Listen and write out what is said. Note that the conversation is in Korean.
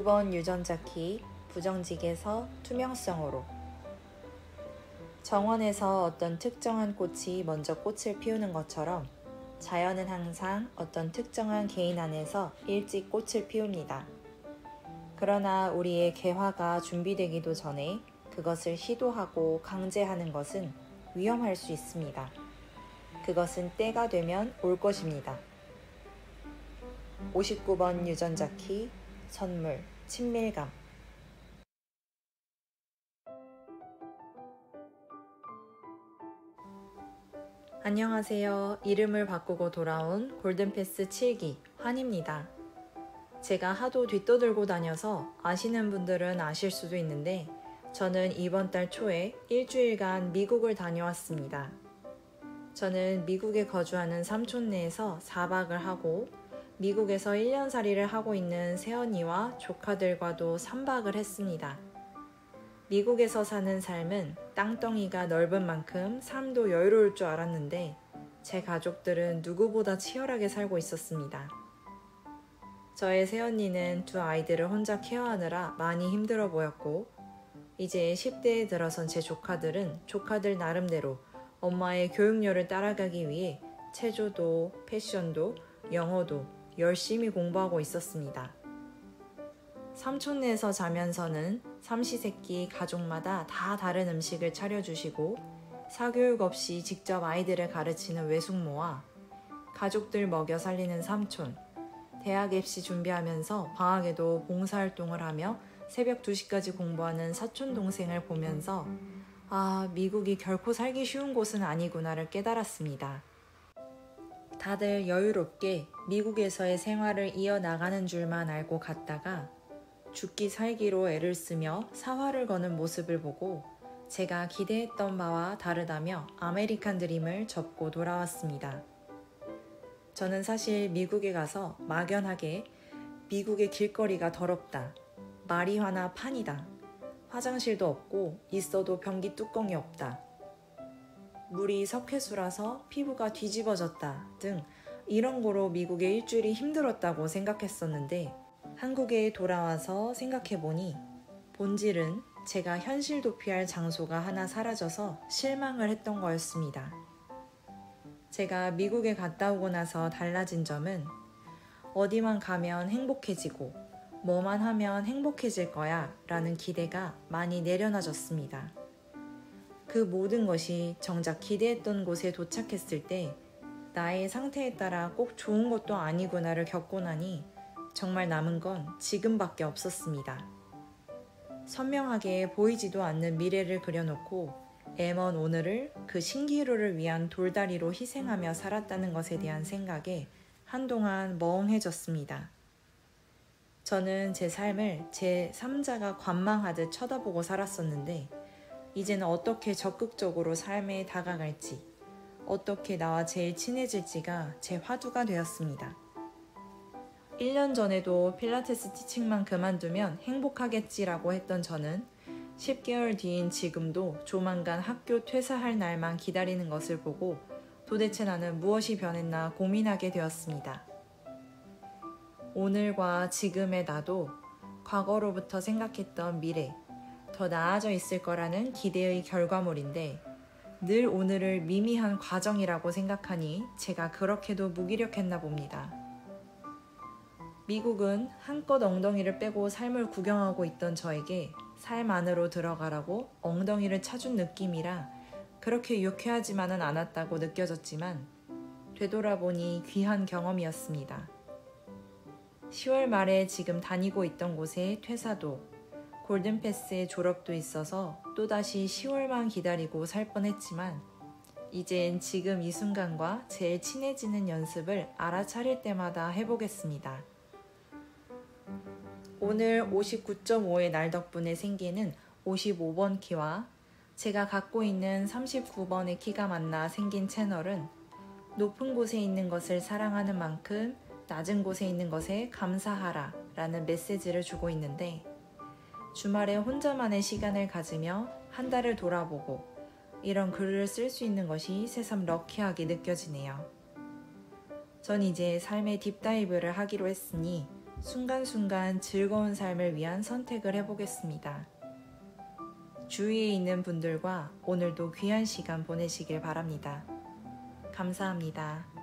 59번 유전자 키 부정직에서 투명성으로. 정원에서 어떤 특정한 꽃이 먼저 꽃을 피우는 것처럼 자연은 항상 어떤 특정한 개인 안에서 일찍 꽃을 피웁니다. 그러나 우리의 개화가 준비되기도 전에 그것을 시도하고 강제하는 것은 위험할 수 있습니다. 그것은 때가 되면 올 것입니다. 59번 유전자 키 선물 친밀감. 안녕하세요. 이름을 바꾸고 돌아온 골든패스 7기 환입니다. 제가 하도 뒷떠들고 다녀서 아시는 분들은 아실 수도 있는데 저는 이번 달 초에 일주일간 미국을 다녀왔습니다. 저는 미국에 거주하는 삼촌네에서 4박을 하고 미국에서 1년살이를 하고 있는 새언니와 조카들과도 3박을 했습니다. 미국에서 사는 삶은 땅덩이가 넓은 만큼 삶도 여유로울 줄 알았는데 제 가족들은 누구보다 치열하게 살고 있었습니다. 저의 새언니는 두 아이들을 혼자 케어하느라 많이 힘들어 보였고 이제 10대에 들어선 제 조카들은 조카들 나름대로 엄마의 교육열을 따라가기 위해 체조도 패션도 영어도 열심히 공부하고 있었습니다. 삼촌네에서 자면서는 삼시세끼 가족마다 다 다른 음식을 차려주시고 사교육 없이 직접 아이들을 가르치는 외숙모와 가족들 먹여 살리는 삼촌, 대학 입시 준비하면서 방학에도 봉사활동을 하며 새벽 2시까지 공부하는 사촌 동생을 보면서 미국이 결코 살기 쉬운 곳은 아니구나를 깨달았습니다. 다들 여유롭게 미국에서의 생활을 이어나가는 줄만 알고 갔다가 죽기 살기로 애를 쓰며 사활을 거는 모습을 보고 제가 기대했던 바와 다르다며 아메리칸 드림을 접고 돌아왔습니다. 저는 사실 미국에 가서 막연하게 미국의 길거리가 더럽다, 마리화나 판이다, 화장실도 없고 있어도 변기 뚜껑이 없다, 물이 석회수라서 피부가 뒤집어졌다 등 이런 거로 미국의 일주일이 힘들었다고 생각했었는데 한국에 돌아와서 생각해보니 본질은 제가 현실 도피할 장소가 하나 사라져서 실망을 했던 거였습니다. 제가 미국에 갔다 오고 나서 달라진 점은 어디만 가면 행복해지고 뭐만 하면 행복해질 거야 라는 기대가 많이 내려놔졌습니다. 그 모든 것이 정작 기대했던 곳에 도착했을 때 나의 상태에 따라 꼭 좋은 것도 아니구나를 겪고 나니 정말 남은 건 지금밖에 없었습니다. 선명하게 보이지도 않는 미래를 그려놓고 애먼 오늘을 그 신기루를 위한 돌다리로 희생하며 살았다는 것에 대한 생각에 한동안 멍해졌습니다. 저는 제 삶을 제 3자가 관망하듯 쳐다보고 살았었는데 이제는 어떻게 적극적으로 삶에 다가갈지, 어떻게 나와 제일 친해질지가 제 화두가 되었습니다. 1년 전에도 필라테스 티칭만 그만두면 행복하겠지라고 했던 저는 10개월 뒤인 지금도 조만간 학교 퇴사할 날만 기다리는 것을 보고 도대체 나는 무엇이 변했나 고민하게 되었습니다. 오늘과 지금의 나도 과거로부터 생각했던 미래, 더 나아져 있을 거라는 기대의 결과물인데 늘 오늘을 미미한 과정이라고 생각하니 제가 그렇게도 무기력했나 봅니다. 미국은 한껏 엉덩이를 빼고 삶을 구경하고 있던 저에게 삶 안으로 들어가라고 엉덩이를 차준 느낌이라 그렇게 유쾌하지만은 않았다고 느껴졌지만 되돌아보니 귀한 경험이었습니다. 10월 말에 지금 다니고 있던 곳에 퇴사도 골든패스의 졸업도 있어서 또다시 10월만 기다리고 살 뻔했지만 이젠 지금 이 순간과 제일 친해지는 연습을 알아차릴 때마다 해보겠습니다. 오늘 59.5의 날 덕분에 생기는 55번 키와 제가 갖고 있는 39번의 키가 만나 생긴 채널은 높은 곳에 있는 것을 사랑하는 만큼 낮은 곳에 있는 것에 감사하라 라는 메시지를 주고 있는데 주말에 혼자만의 시간을 가지며 한 달을 돌아보고 이런 글을 쓸 수 있는 것이 새삼 럭키하게 느껴지네요. 전 이제 삶의 딥다이브를 하기로 했으니 순간순간 즐거운 삶을 위한 선택을 해보겠습니다. 주위에 있는 분들과 오늘도 귀한 시간 보내시길 바랍니다. 감사합니다.